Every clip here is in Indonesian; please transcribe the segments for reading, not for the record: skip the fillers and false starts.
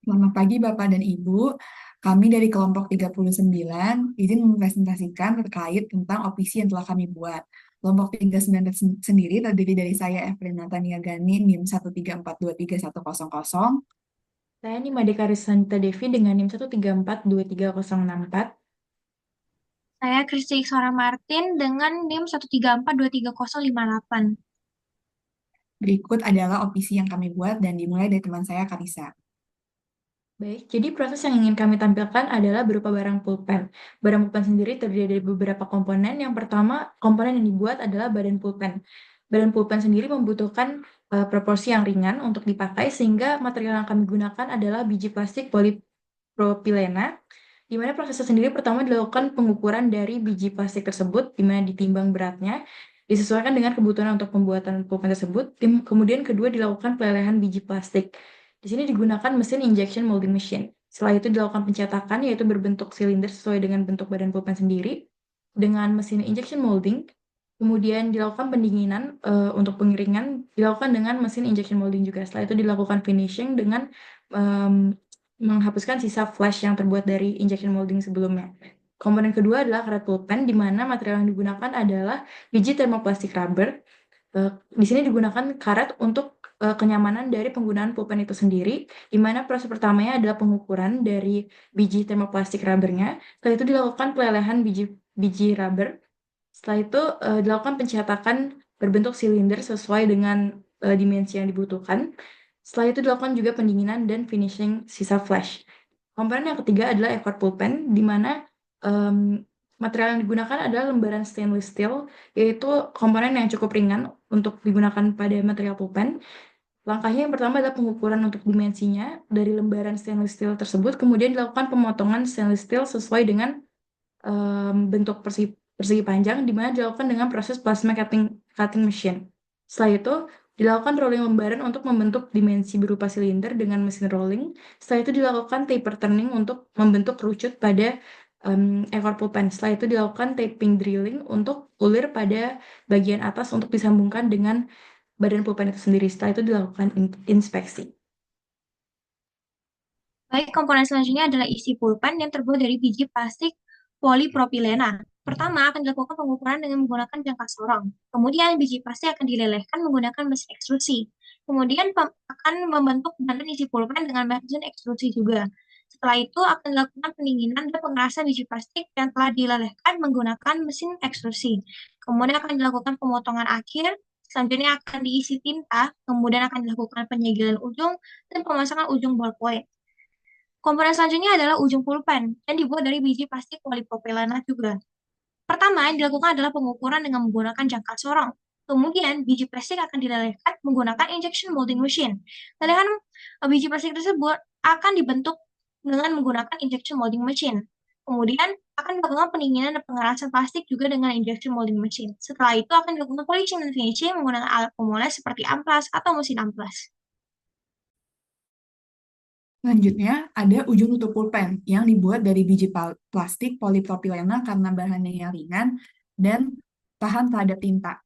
Selamat pagi Bapak dan Ibu. Kami dari kelompok 39 izin mempresentasikan terkait tentang OPC yang telah kami buat. Kelompok 39 sendiri terdiri dari saya, Evelyn Natania Gani, NIM 134231100. Saya Nima Dekarisanta Devi dengan NIM 1342304. Saya Kristi Iksara Martin dengan NIM 134230058. Berikut adalah OPC yang kami buat dan dimulai dari teman saya, Karisa. Baik, jadi proses yang ingin kami tampilkan adalah berupa barang pulpen. Barang pulpen sendiri terdiri dari beberapa komponen. Yang pertama, komponen yang dibuat adalah badan pulpen. Badan pulpen sendiri membutuhkan proporsi yang ringan untuk dipakai, sehingga material yang kami gunakan adalah biji plastik polipropilena, di mana prosesnya sendiri pertama dilakukan pengukuran dari biji plastik tersebut, di mana ditimbang beratnya, disesuaikan dengan kebutuhan untuk pembuatan pulpen tersebut. Kemudian kedua dilakukan pelelehan biji plastik. Di sini digunakan mesin injection molding machine. Setelah itu dilakukan pencetakan, yaitu berbentuk silinder sesuai dengan bentuk badan pulpen sendiri, dengan mesin injection molding. Kemudian dilakukan pendinginan untuk pengeringan, dilakukan dengan mesin injection molding juga. Setelah itu dilakukan finishing dengan menghapuskan sisa flash yang terbuat dari injection molding sebelumnya. Komponen kedua adalah karet pulpen, di mana material yang digunakan adalah biji thermoplastic rubber. Di sini digunakan karet untuk kenyamanan dari penggunaan pulpen itu sendiri, di mana proses pertamanya adalah pengukuran dari biji thermoplastic rubbernya. Setelah itu dilakukan pelelehan biji rubber. Setelah itu dilakukan pencetakan berbentuk silinder sesuai dengan dimensi yang dibutuhkan. Setelah itu dilakukan juga pendinginan dan finishing sisa flash. Komponen yang ketiga adalah effort pulpen, di mana material yang digunakan adalah lembaran stainless steel, yaitu komponen yang cukup ringan untuk digunakan pada material pulpen. Langkahnya yang pertama adalah pengukuran untuk dimensinya dari lembaran stainless steel tersebut, kemudian dilakukan pemotongan stainless steel sesuai dengan bentuk persegi panjang, di mana dilakukan dengan proses plasma cutting machine. Setelah itu, dilakukan rolling lembaran untuk membentuk dimensi berupa silinder dengan mesin rolling. Setelah itu dilakukan taper turning untuk membentuk kerucut pada ekor pulpen. Setelah itu dilakukan taping drilling untuk ulir pada bagian atas untuk disambungkan dengan badan pulpen itu sendiri. Setelah itu dilakukan inspeksi. Baik, komponen selanjutnya adalah isi pulpen yang terbuat dari biji plastik polipropilena. Pertama, akan dilakukan pengukuran dengan menggunakan jangka sorong. Kemudian, biji plastik akan dilelehkan menggunakan mesin ekstrusi. Kemudian, akan membentuk badan isi pulpen dengan mesin ekstrusi juga. Setelah itu, akan dilakukan pendinginan dan pengerasan biji plastik yang telah dilelehkan menggunakan mesin ekstrusi. Kemudian akan dilakukan pemotongan akhir. Selanjutnya akan diisi tinta, kemudian akan dilakukan penyegelan ujung dan pemasangan ujung ballpoint. Komponen selanjutnya adalah ujung pulpen yang dibuat dari biji plastik polipropilena juga. Pertama, yang dilakukan adalah pengukuran dengan menggunakan jangkar sorong. Kemudian, biji plastik akan dilelehkan menggunakan injection molding machine. Lelehan biji plastik tersebut akan dibentuk dengan menggunakan injection molding machine. Kemudian, akan dilakukan pendinginan dan pengerasan plastik juga dengan injection molding machine. Setelah itu, akan dilakukan polishing dan finishing menggunakan alat pemoles seperti amplas atau mesin amplas. Selanjutnya, ada ujung tutup pulpen yang dibuat dari biji plastik polipropilena karena bahannya yang ringan dan tahan terhadap tinta.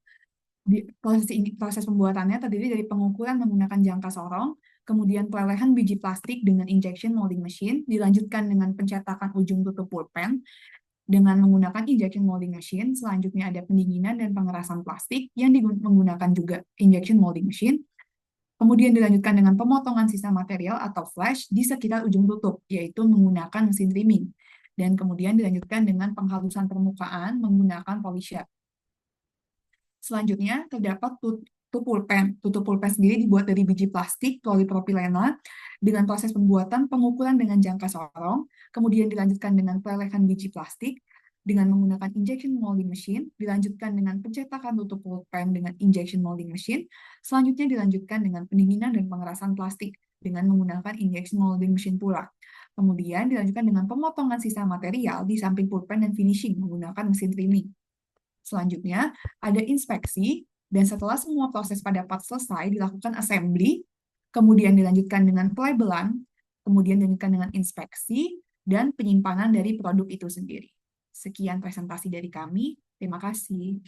Proses pembuatannya terdiri dari pengukuran menggunakan jangka sorong, kemudian pelelehan biji plastik dengan injection molding machine, dilanjutkan dengan pencetakan ujung tutup pulpen dengan menggunakan injection molding machine. Selanjutnya ada pendinginan dan pengerasan plastik yang menggunakan juga injection molding machine. Kemudian dilanjutkan dengan pemotongan sisa material atau flash di sekitar ujung tutup, yaitu menggunakan mesin trimming. Dan kemudian dilanjutkan dengan penghalusan permukaan menggunakan polisher. Selanjutnya, terdapat tutup pulpen. Tutup pulpen sendiri dibuat dari biji plastik polipropilena dengan proses pembuatan pengukuran dengan jangka sorong, kemudian dilanjutkan dengan pelelehan biji plastik dengan menggunakan injection molding machine, dilanjutkan dengan pencetakan tutup pulpen dengan injection molding machine, selanjutnya dilanjutkan dengan pendinginan dan pengerasan plastik dengan menggunakan injection molding machine pula. Kemudian dilanjutkan dengan pemotongan sisa material di samping pulpen dan finishing menggunakan mesin trimming. Selanjutnya, ada inspeksi, dan setelah semua proses pada part selesai, dilakukan assembly, kemudian dilanjutkan dengan pelabelan, kemudian dilanjutkan dengan inspeksi, dan penyimpanan dari produk itu sendiri. Sekian presentasi dari kami. Terima kasih.